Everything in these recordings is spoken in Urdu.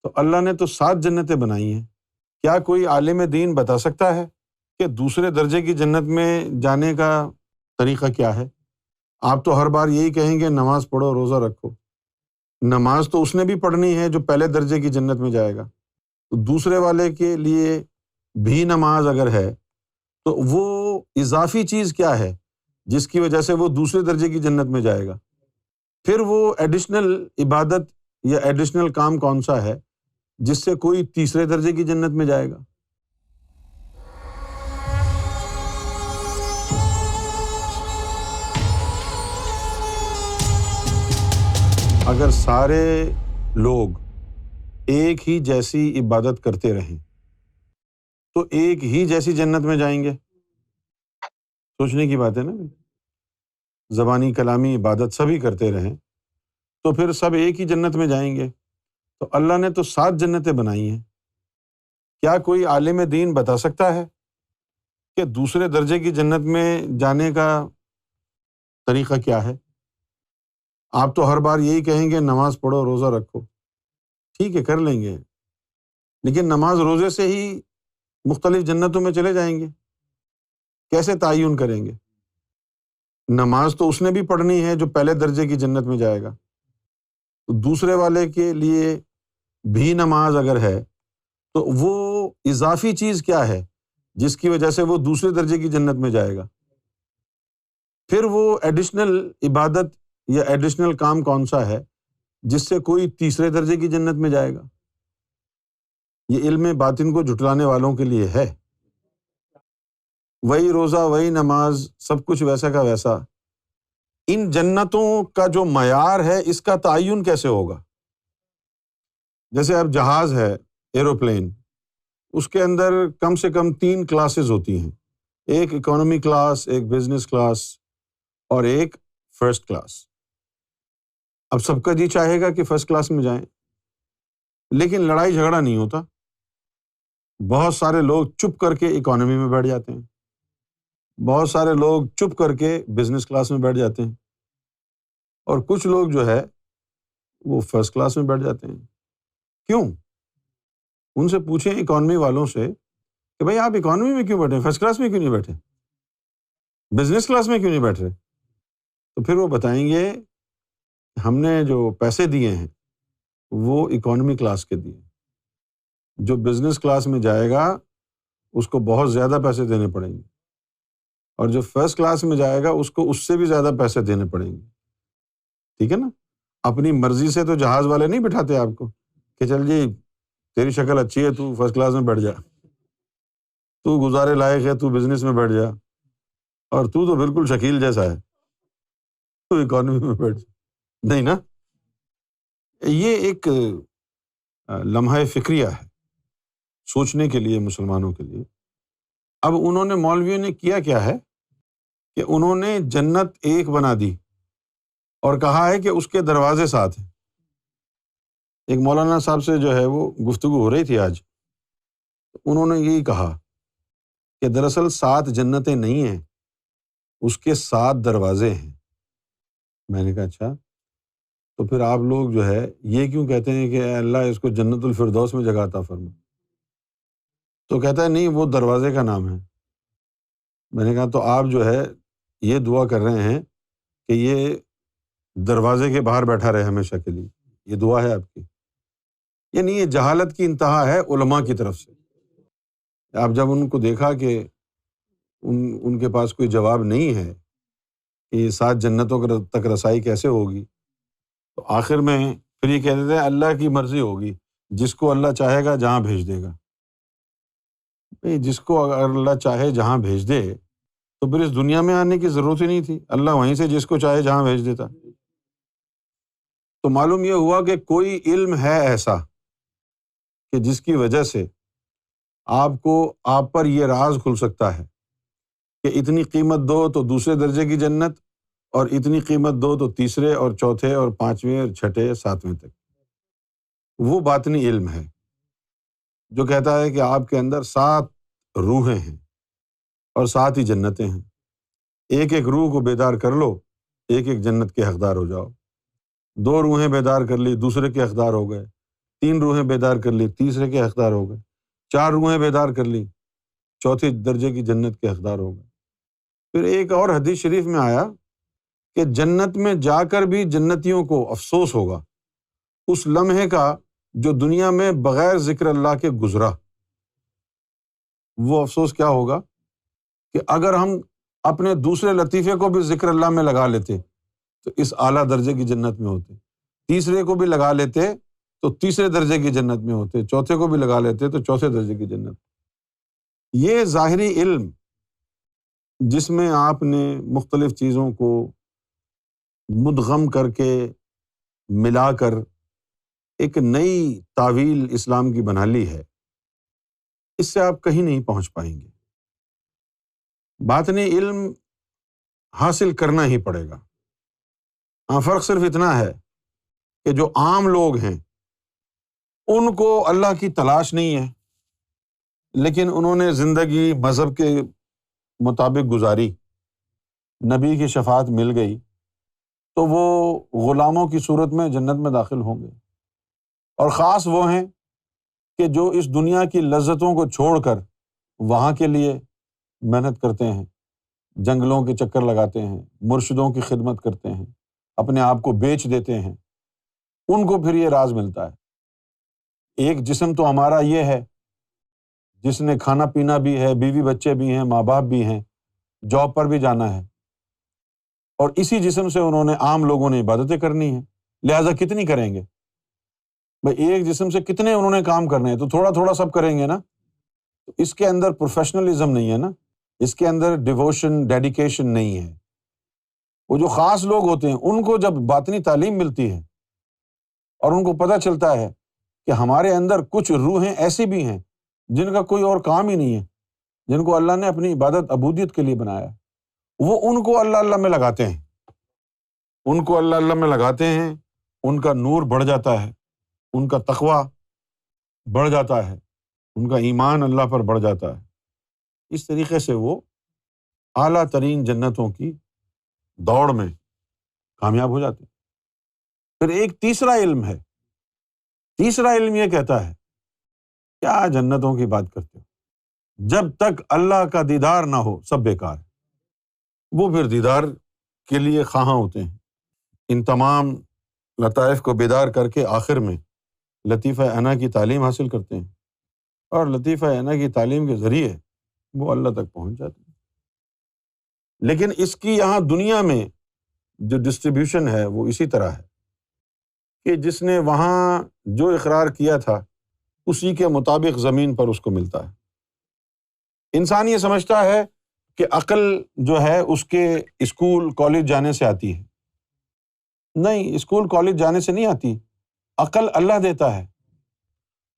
تو اللہ نے تو 7 جنتیں بنائی ہیں، کیا کوئی عالم دین بتا سکتا ہے کہ دوسرے درجے کی جنت میں جانے کا طریقہ کیا ہے؟ آپ تو ہر بار یہی کہیں گے نماز پڑھو، روزہ رکھو۔ نماز تو اس نے بھی پڑھنی ہے جو پہلے درجے کی جنت میں جائے گا، تو دوسرے والے کے لیے بھی نماز اگر ہے تو وہ اضافی چیز کیا ہے جس کی وجہ سے وہ دوسرے درجے کی جنت میں جائے گا؟ پھر وہ ایڈیشنل عبادت یا ایڈیشنل کام کون سا ہے جس سے کوئی تیسرے درجے کی جنت میں جائے گا؟ اگر سارے لوگ ایک ہی جیسی عبادت کرتے رہیں تو ایک ہی جیسی جنت میں جائیں گے؟ سوچنے کی بات ہے نا۔ زبانی کلامی عبادت سبھی کرتے رہیں تو پھر سب ایک ہی جنت میں جائیں گے۔ تو اللہ نے تو 7 جنتیں بنائی ہیں، کیا کوئی عالم دین بتا سکتا ہے کہ دوسرے درجے کی جنت میں جانے کا طریقہ کیا ہے؟ آپ تو ہر بار یہی کہیں گے نماز پڑھو، روزہ رکھو۔ ٹھیک ہے، کر لیں گے، لیکن نماز روزے سے ہی مختلف جنتوں میں چلے جائیں گے؟ کیسے تعین کریں گے؟ نماز تو اس نے بھی پڑھنی ہے جو پہلے درجے کی جنت میں جائے گا، تو دوسرے والے کے لیے بھی نماز اگر ہے تو وہ اضافی چیز کیا ہے جس کی وجہ سے وہ دوسرے درجے کی جنت میں جائے گا؟ پھر وہ ایڈیشنل عبادت یا ایڈیشنل کام کون سا ہے جس سے کوئی تیسرے درجے کی جنت میں جائے گا؟ یہ علم باطن کو جھٹلانے والوں کے لیے ہے۔ وہی روزہ، وہی نماز، سب کچھ ویسا کا ویسا۔ ان جنتوں کا جو معیار ہے اس کا تعین کیسے ہوگا؟ جیسے اب جہاز ہے، ایروپلین، اس کے اندر کم سے کم 3 کلاسز ہوتی ہیں، ایک اکانومی کلاس، ایک بزنس کلاس اور ایک فرسٹ کلاس۔ اب سب کا جی چاہے گا کہ فرسٹ کلاس میں جائیں، لیکن لڑائی جھگڑا نہیں ہوتا۔ بہت سارے لوگ چپ کر کے اکانومی میں بیٹھ جاتے ہیں، بہت سارے لوگ چپ کر کے بزنس کلاس میں بیٹھ جاتے ہیں، اور کچھ لوگ جو ہے وہ فرسٹ کلاس میں بیٹھ جاتے ہیں۔ کیوں؟ ان سے پوچھیں اکانومی والوں سے کہ بھائی آپ اکانومی میں کیوں بیٹھے، فرسٹ کلاس میں کیوں نہیں بیٹھے، بزنس کلاس میں کیوں نہیں بیٹھ رہے؟ تو پھر وہ بتائیں گے ہم نے جو پیسے دیے ہیں وہ اکانومی کلاس کے دیے، جو بزنس کلاس میں جائے گا اس کو بہت زیادہ پیسے دینے پڑیں گے، اور جو فرسٹ کلاس میں جائے گا اس کو اس سے بھی زیادہ پیسے دینے پڑیں گے۔ ٹھیک ہے نا؟ اپنی مرضی سے تو جہاز والے نہیں بٹھاتے آپ کو کہ چل جی تیری شکل اچھی ہے تو فرسٹ کلاس میں بیٹھ جا، تو گزارے لائق ہے تو بزنس میں بیٹھ جا، اور تو بالکل شکیل جیسا ہے تو اکانومی میں بیٹھ جا۔ نہیں نا، یہ ایک لمحہ فکریہ ہے سوچنے کے لیے مسلمانوں کے لیے۔ اب انہوں نے، مولویوں نے کیا کیا ہے کہ انہوں نے جنت ایک بنا دی اور کہا ہے کہ اس کے دروازے 7 ہیں۔ ایک مولانا صاحب سے جو ہے وہ گفتگو ہو رہی تھی آج، انہوں نے یہی کہا کہ دراصل 7 جنتیں نہیں ہیں، اس کے 7 دروازے ہیں۔ میں نے کہا اچھا، تو پھر آپ لوگ جو ہے یہ کیوں کہتے ہیں کہ اے اللہ اس کو جنت الفردوس میں جگہ عطا فرما؟ تو کہتا ہے نہیں وہ دروازے کا نام ہے۔ میں نے کہا تو آپ جو ہے یہ دعا کر رہے ہیں کہ یہ دروازے کے باہر بیٹھا رہے ہمیشہ کے لیے، یہ دعا ہے آپ کی؟ یعنی یہ جہالت کی انتہا ہے علماء کی طرف سے۔ آپ جب ان کو دیکھا کہ ان کے پاس کوئی جواب نہیں ہے کہ یہ 7 جنتوں تک رسائی کیسے ہوگی، تو آخر میں پھر یہ کہہ دیتے ہیں اللہ کی مرضی ہوگی، جس کو اللہ چاہے گا جہاں بھیج دے گا۔ جس کو اگر اللہ چاہے جہاں بھیج دے تو پھر اس دنیا میں آنے کی ضرورت ہی نہیں تھی، اللہ وہیں سے جس کو چاہے جہاں بھیج دیتا۔ تو معلوم یہ ہوا کہ کوئی علم ہے ایسا کہ جس کی وجہ سے آپ پر یہ راز کھل سکتا ہے کہ اتنی قیمت دو تو دوسرے درجے کی جنت، اور اتنی قیمت دو تو تیسرے اور چوتھے اور 5ویں اور 6ٹھے 7ویں تک۔ وہ باطنی علم ہے جو کہتا ہے کہ آپ کے اندر 7 روحیں ہیں اور 7 ہی جنتیں ہیں، ایک ایک روح کو بیدار کر لو، ایک ایک جنت کے حقدار ہو جاؤ۔ 2 روحیں بیدار کر لی، دوسرے کے حقدار ہو گئے، 3 روحیں بیدار کر لی، تیسرے کے حقدار ہو گئے، 4 روحیں بیدار کر لی، چوتھے درجے کی جنت کے حقدار ہو گئے۔ پھر ایک اور حدیث شریف میں آیا کہ جنت میں جا کر بھی جنتیوں کو افسوس ہوگا اس لمحے کا جو دنیا میں بغیر ذکر اللہ کے گزرا۔ وہ افسوس کیا ہوگا کہ اگر ہم اپنے دوسرے لطیفے کو بھی ذکر اللہ میں لگا لیتے تو اس اعلیٰ درجے کی جنت میں ہوتے، تیسرے کو بھی لگا لیتے تو تیسرے درجے کی جنت میں ہوتے، چوتھے کو بھی لگا لیتے تو چوتھے درجے کی جنت۔ یہ ظاہری علم جس میں آپ نے مختلف چیزوں کو مدغم کر کے ملا کر ایک نئی تعویل اسلام کی بنا لی ہے، اس سے آپ کہیں نہیں پہنچ پائیں گے۔ باطنی علم حاصل کرنا ہی پڑے گا۔ ہاں، فرق صرف اتنا ہے کہ جو عام لوگ ہیں ان کو اللہ کی تلاش نہیں ہے، لیکن انہوں نے زندگی مذہب کے مطابق گزاری، نبی کی شفاعت مل گئی تو وہ غلاموں کی صورت میں جنت میں داخل ہوں گے۔ اور خاص وہ ہیں کہ جو اس دنیا کی لذتوں کو چھوڑ کر وہاں کے لیے محنت کرتے ہیں، جنگلوں کے چکر لگاتے ہیں، مرشدوں کی خدمت کرتے ہیں، اپنے آپ کو بیچ دیتے ہیں، ان کو پھر یہ راز ملتا ہے۔ ایک جسم تو ہمارا یہ ہے جس نے کھانا پینا بھی ہے، بیوی بچے بھی ہیں، ماں باپ بھی ہیں، جاب پر بھی جانا ہے، اور اسی جسم سے انہوں نے عام لوگوں نے عبادتیں کرنی ہیں، لہٰذا کتنی کریں گے بھائی؟ ایک جسم سے کتنے انہوں نے کام کرنے ہیں، تو تھوڑا تھوڑا سب کریں گے نا۔ تو اس کے اندر پروفیشنلزم نہیں ہے نا، اس کے اندر ڈیووشن، ڈیڈیکیشن نہیں ہے۔ وہ جو خاص لوگ ہوتے ہیں ان کو جب باطنی تعلیم ملتی ہے اور ان کو پتہ چلتا ہے کہ ہمارے اندر کچھ روحیں ایسی بھی ہیں جن کا کوئی اور کام ہی نہیں ہے، جن کو اللہ نے اپنی عبادت عبودیت کے لیے بنایا ہے، وہ ان کو اللہ اللہ میں لگاتے ہیں، ان کو اللہ اللہ میں لگاتے ہیں، ان کا نور بڑھ جاتا ہے، ان کا تقویٰ بڑھ جاتا ہے، ان کا ایمان اللہ پر بڑھ جاتا ہے۔ اس طریقے سے وہ اعلیٰ ترین جنتوں کی دوڑ میں کامیاب ہو جاتے ہیں۔ پھر ایک تیسرا علم ہے، تیسرا علم یہ کہتا ہے کیا جنتوں کی بات کرتے ہو، جب تک اللہ کا دیدار نہ ہو سب بیکار ہے۔ وہ پھر دیدار کے لیے خواہاں ہوتے ہیں، ان تمام لطائف کو بیدار کر کے آخر میں لطیفہ انا کی تعلیم حاصل کرتے ہیں، اور لطیفہ انا کی تعلیم کے ذریعے وہ اللہ تک پہنچ جاتے ہیں۔ لیکن اس کی یہاں دنیا میں جو ڈسٹریبیوشن ہے وہ اسی طرح ہے کہ جس نے وہاں جو اقرار کیا تھا اسی کے مطابق زمین پر اس کو ملتا ہے۔ انسان یہ سمجھتا ہے کہ عقل جو ہے اس کے اسکول کالج جانے سے آتی ہے۔ نہیں، اسکول کالج جانے سے نہیں آتی، عقل اللہ دیتا ہے۔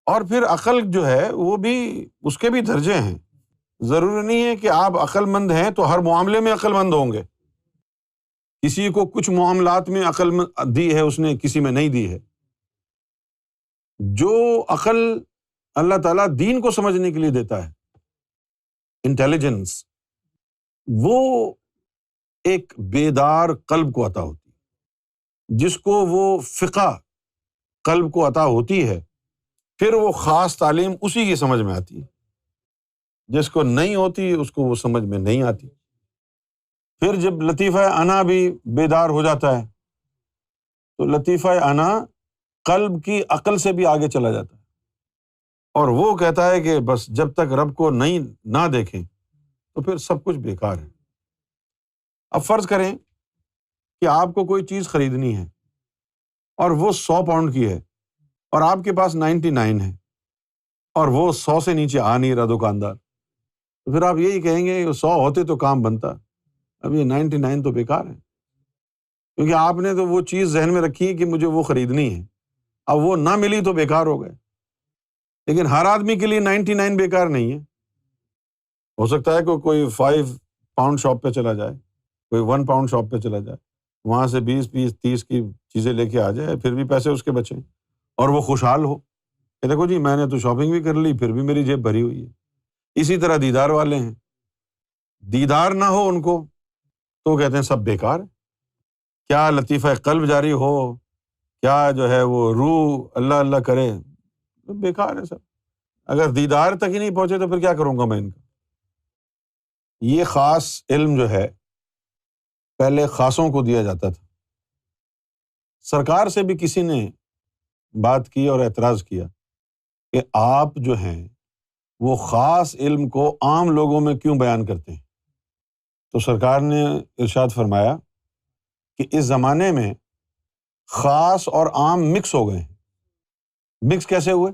اور پھر عقل جو ہے وہ بھی اس کے بھی درجے ہیں، ضروری نہیں ہے کہ آپ عقل مند ہیں تو ہر معاملے میں عقل مند ہوں گے۔ کسی کو کچھ معاملات میں عقل دی ہے اس نے، کسی میں نہیں دی ہے۔ جو عقل اللہ تعالیٰ دین کو سمجھنے کے لیے دیتا ہے، انٹیلیجنس، وہ ایک بیدار قلب کو عطا ہوتی ہے، جس کو وہ فقہ قلب کو عطا ہوتی ہے، پھر وہ خاص تعلیم اسی کی سمجھ میں آتی ہے۔ جس کو نہیں ہوتی اس کو وہ سمجھ میں نہیں آتی۔ پھر جب لطیفہ انا بھی بیدار ہو جاتا ہے تو لطیفہ انا قلب کی عقل سے بھی آگے چلا جاتا ہے، اور وہ کہتا ہے کہ بس جب تک رب کو نہ دیکھیں تو پھر سب کچھ بیکار ہے۔ اب فرض کریں کہ آپ کو کوئی چیز خریدنی ہے اور وہ 100 پاؤنڈ کی ہے اور آپ کے پاس 99 ہے، اور وہ 100 سے نیچے آ نہیں رہا دکاندار، تو پھر آپ یہی کہیں گے 100 ہوتے تو کام بنتا، اب یہ 99 تو بیکار ہے، کیونکہ آپ نے تو وہ چیز ذہن میں رکھی ہے کہ مجھے وہ خریدنی ہے، اب وہ نہ ملی تو بیکار ہو گئے۔ لیکن ہر آدمی کے لیے 99 بیکار نہیں ہے۔ ہو سکتا ہے کہ کوئی 5 پاؤنڈ شاپ پہ چلا جائے، کوئی 1 پاؤنڈ شاپ پہ چلا جائے، وہاں سے 20 30 کی چیزیں لے کے آ جائے، پھر بھی پیسے اس کے بچیں اور وہ خوشحال ہو کہ دیکھو جی میں نے تو شاپنگ بھی کر لی، پھر بھی میری جیب بھری ہوئی ہے۔ اسی طرح دیدار والے ہیں، دیدار نہ ہو ان کو تو کہتے ہیں سب بیکار ہے۔ کیا لطیفہ قلب جاری ہو کیا جو ہے وہ روح اللہ اللہ کرے، بیکار ہے سب. اگر دیدار تک ہی نہیں پہنچے تو پھر کیا کروں گا میں ان کا. یہ خاص علم جو ہے پہلے خاصوں کو دیا جاتا تھا. سرکار سے بھی کسی نے بات کی اور اعتراض کیا کہ آپ جو ہیں وہ خاص علم کو عام لوگوں میں کیوں بیان کرتے ہیں. تو سرکار نے ارشاد فرمایا کہ اس زمانے میں خاص اور عام مکس ہو گئے ہیں. مکس کیسے ہوئے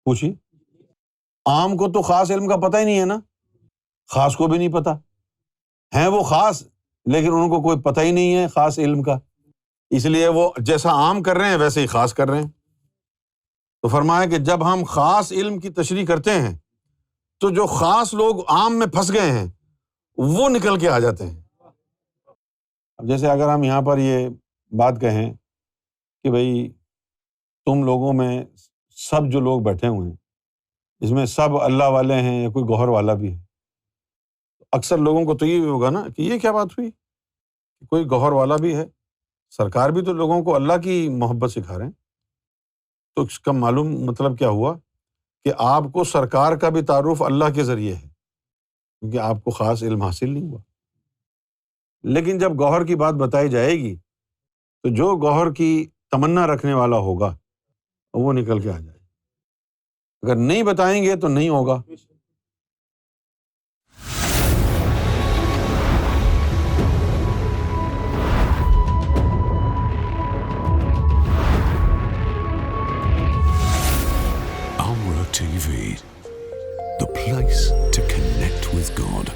پوچھیے. عام کو تو خاص علم کا پتہ ہی نہیں ہے نا، خاص کو بھی نہیں پتہ ہیں، وہ خاص لیکن ان کو کوئی پتہ ہی نہیں ہے خاص علم کا، اس لیے وہ جیسا عام کر رہے ہیں ویسے ہی خاص کر رہے ہیں. تو فرمایا کہ جب ہم خاص علم کی تشریح کرتے ہیں تو جو خاص لوگ عام میں پھنس گئے ہیں وہ نکل کے آ جاتے ہیں. اب جیسے اگر ہم یہاں پر یہ بات کہیں کہ بھئی تم لوگوں میں سب جو لوگ بیٹھے ہوئے ہیں اس میں سب اللہ والے ہیں یا کوئی گوہر والا بھی ہے، اکثر لوگوں کو تو یہ ہوگا نا کہ یہ کیا بات ہوئی، کوئی گوہر والا بھی ہے. سرکار بھی تو لوگوں کو اللہ کی محبت سکھا رہے ہیں. تو اس کا معلوم مطلب کیا ہوا کہ آپ کو سرکار کا بھی تعارف اللہ کے ذریعے ہے، کیونکہ آپ کو خاص علم حاصل نہیں ہوا. لیکن جب گوہر کی بات بتائی جائے گی تو جو گوہر کی تمنا رکھنے والا ہوگا وہ نکل کے آ جائے. اگر نہیں بتائیں گے تو نہیں ہوگا. Amra TV, the place to connect with God.